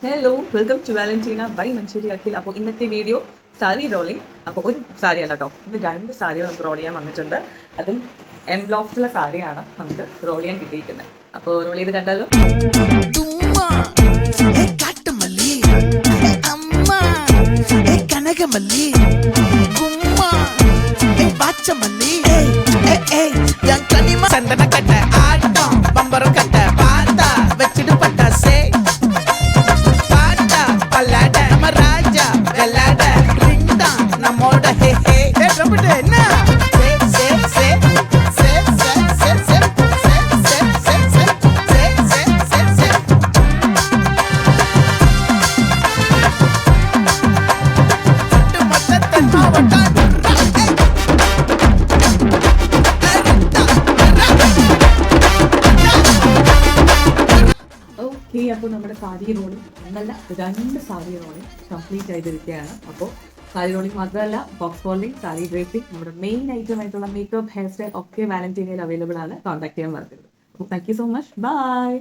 Hello, welcome to Valentina by Manjeri Akhil. അപ്പോൾ ഇന്നത്തെ video sari rolling. അപ്പോൾ ഒരു സാരി അല്ല കേട്ടോ, ഇത് 2 സാരികൾ നമുക്ക് റോൾ ചെയ്യാൻ വന്നിട്ടുണ്ട്. അതും എം ബ്ലോക്സിലെ സാരിയാണ് നമുക്ക് റോൾ ചെയ്യാൻ കിട്ടിയിരിക്കുന്നത്. അപ്പോൾ റോൾ ചെയ്ത് കണ്ടാലോ. தும்மா ஏ காட்டுமல்லி ஏ அம்மா ஏ கனகமல்லி கும்மா ஏ பாச்சமல்லி ஏ என் கனிமா சந்தன கட்ட ஆட்டம் பம்பரம் கட்ட பாத்தா வச்சிடு பட்டாசே பாட்டா பல்லாட நம்ம ராஜா வெள்ளாட ரிண்டா நம்மோட ஹே ஹே ஏ ரம்பிட்டு என்ன சே சே சே சே சே சே சே சே சே சே சே சே சே ഓക്കെ, അപ്പോൾ നമ്മുടെ സാരി റോളിംഗ് എന്നല്ല 2 സാരി റോളിംഗ് കംപ്ലീറ്റ് ചെയ്തിരിക്കുകയാണ്. അപ്പോൾ സാരി റോളിംഗ് മാത്രമല്ല, ബോക്സ് ഫോൾഡിംഗ്, സാരി ഡ്രേപ്പിംഗ്, നമ്മുടെ മെയിൻ ഐറ്റം ആയിട്ടുള്ള മേക്കപ്പ്, ഹെയർ സ്റ്റൈൽ ഒക്കെ വാലന്റീനയിൽ അവൈലബിൾ ആണ്. കോൺടാക്ട് ചെയ്യാൻ മറക്കരുത്. അപ്പോൾ thank you so much. By.